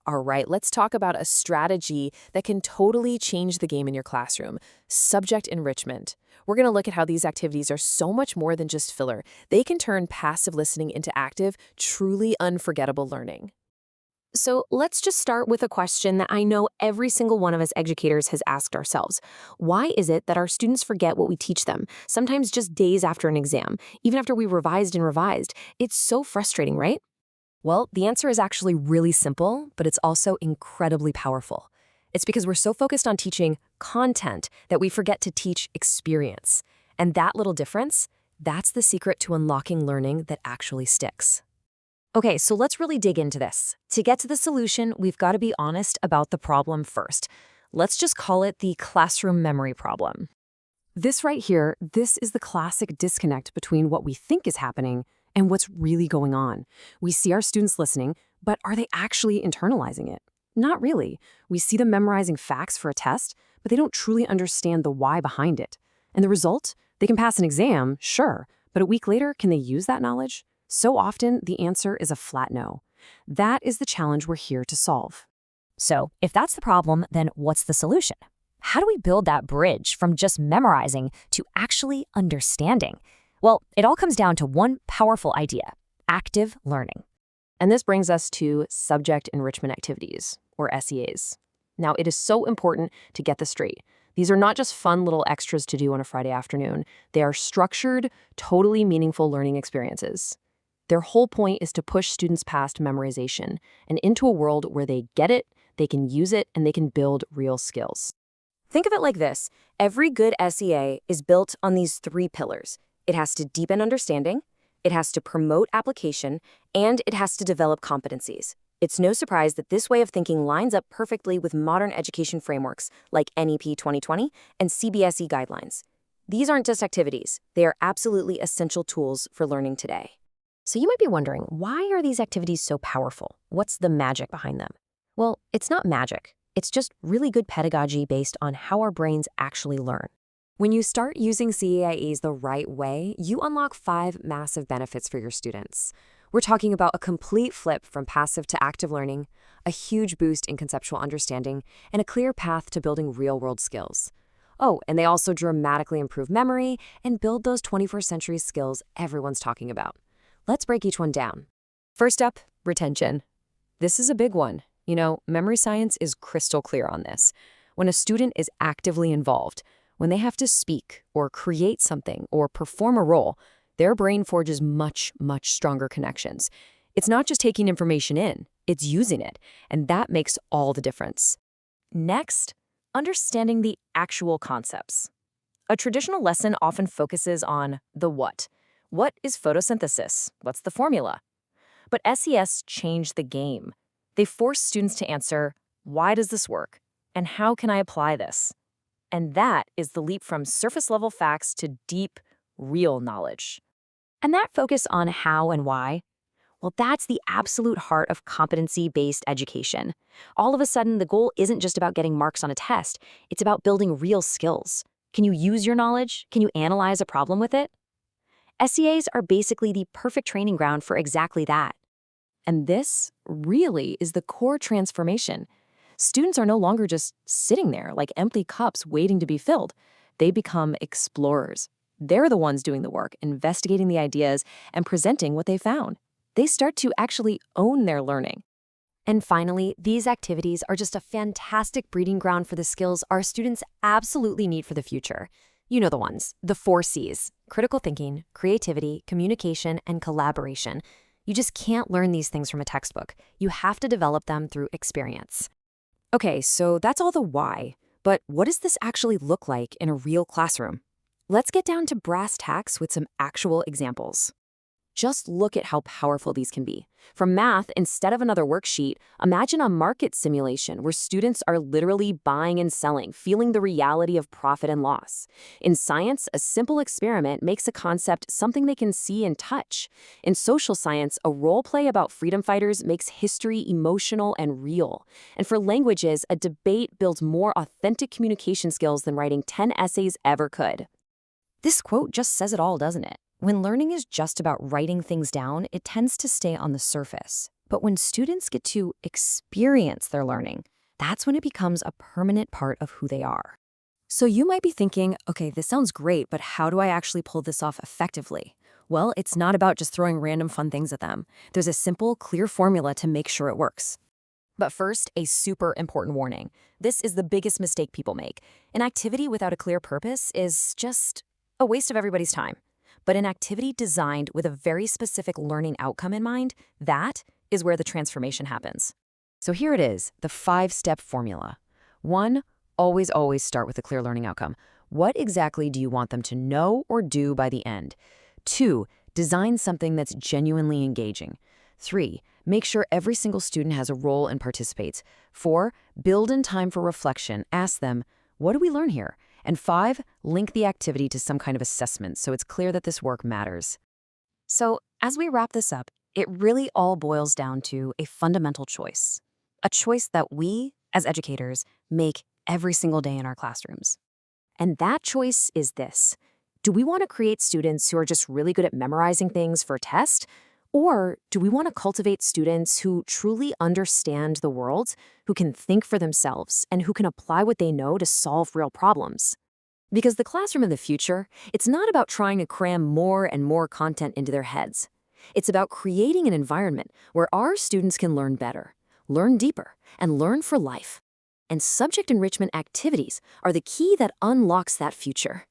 All right, let's talk about a strategy that can totally change the game in your classroom: subject enrichment. We're going to look at how these activities are so much more than just filler. They can turn passive listening into active, truly unforgettable learning. So let's just start with a question that I know every single one of us educators has asked ourselves. Why is it that our students forget what we teach them, sometimes just days after an exam, even after we revised and revised? It's so frustrating, right? Well, the answer is actually really simple, but it's also incredibly powerful. It's because we're so focused on teaching content that we forget to teach experience. And that little difference, that's the secret to unlocking learning that actually sticks. Okay, so let's really dig into this. To get to the solution, we've got to be honest about the problem first. Let's just call it the classroom memory problem. This right here, this is the classic disconnect between what we think is happening and what's really going on. We see our students listening, but are they actually internalizing it? Not really. We see them memorizing facts for a test, but they don't truly understand the why behind it. And the result? They can pass an exam, sure, but a week later, can they use that knowledge? So often, the answer is a flat no. That is the challenge we're here to solve. So, if that's the problem, then what's the solution? How do we build that bridge from just memorizing to actually understanding? Well, it all comes down to one powerful idea: active learning. And this brings us to subject enrichment activities, or SEAs. Now, it is so important to get this straight. These are not just fun little extras to do on a Friday afternoon. They are structured, totally meaningful learning experiences. Their whole point is to push students past memorization and into a world where they get it, they can use it, and they can build real skills. Think of it like this. Every good SEA is built on these three pillars. It has to deepen understanding, it has to promote application, and it has to develop competencies. It's no surprise that this way of thinking lines up perfectly with modern education frameworks like NEP 2020 and CBSE guidelines. These aren't just activities. They are absolutely essential tools for learning today. So you might be wondering, why are these activities so powerful? What's the magic behind them? Well, it's not magic. It's just really good pedagogy based on how our brains actually learn. When you start using CAIEs the right way, you unlock 5 massive benefits for your students. We're talking about a complete flip from passive to active learning, a huge boost in conceptual understanding, and a clear path to building real-world skills. Oh, and they also dramatically improve memory and build those 21st century skills everyone's talking about. Let's break each one down. First up, retention. This is a big one. You know, memory science is crystal clear on this. When a student is actively involved, when they have to speak or create something or perform a role, their brain forges much, much stronger connections. It's not just taking information in, it's using it, and that makes all the difference. Next, understanding the actual concepts. A traditional lesson often focuses on the what. What is photosynthesis? What's the formula? But SES changed the game. They force students to answer, why does this work? And how can I apply this? And that is the leap from surface-level facts to deep, real knowledge. And that focus on how and why, well, that's the absolute heart of competency-based education. All of a sudden, the goal isn't just about getting marks on a test. It's about building real skills. Can you use your knowledge? Can you analyze a problem with it? SEAs are basically the perfect training ground for exactly that. And this really is the core transformation. Students are no longer just sitting there like empty cups waiting to be filled. They become explorers. They're the ones doing the work, investigating the ideas, and presenting what they found. They start to actually own their learning. And finally, these activities are just a fantastic breeding ground for the skills our students absolutely need for the future. You know the ones, the 4 C's: critical thinking, creativity, communication, and collaboration. You just can't learn these things from a textbook. You have to develop them through experience. Okay, so that's all the why, but what does this actually look like in a real classroom? Let's get down to brass tacks with some actual examples. Just look at how powerful these can be. From math, instead of another worksheet, imagine a market simulation where students are literally buying and selling, feeling the reality of profit and loss. In science, a simple experiment makes a concept something they can see and touch. In social science, a role play about freedom fighters makes history emotional and real. And for languages, a debate builds more authentic communication skills than writing 10 essays ever could. This quote just says it all, doesn't it? When learning is just about writing things down, it tends to stay on the surface. But when students get to experience their learning, that's when it becomes a permanent part of who they are. So you might be thinking, okay, this sounds great, but how do I actually pull this off effectively? Well, it's not about just throwing random fun things at them. There's a simple, clear formula to make sure it works. But first, a super important warning. This is the biggest mistake people make. An activity without a clear purpose is just a waste of everybody's time. But an activity designed with a very specific learning outcome in mind, that is where the transformation happens. So here it is, the 5-step formula. 1, always start with a clear learning outcome. What exactly do you want them to know or do by the end? 2, design something that's genuinely engaging. 3, make sure every single student has a role and participates. 4, build in time for reflection. Ask them, what do we learn here? And 5, link the activity to some kind of assessment so it's clear that this work matters. So as we wrap this up, it really all boils down to a fundamental choice. A choice that we, as educators, make every single day in our classrooms. And that choice is this. Do we want to create students who are just really good at memorizing things for a test? Or do we want to cultivate students who truly understand the world, who can think for themselves, and who can apply what they know to solve real problems? Because the classroom of the future, it's not about trying to cram more and more content into their heads. It's about creating an environment where our students can learn better, learn deeper, and learn for life. And subject enrichment activities are the key that unlocks that future.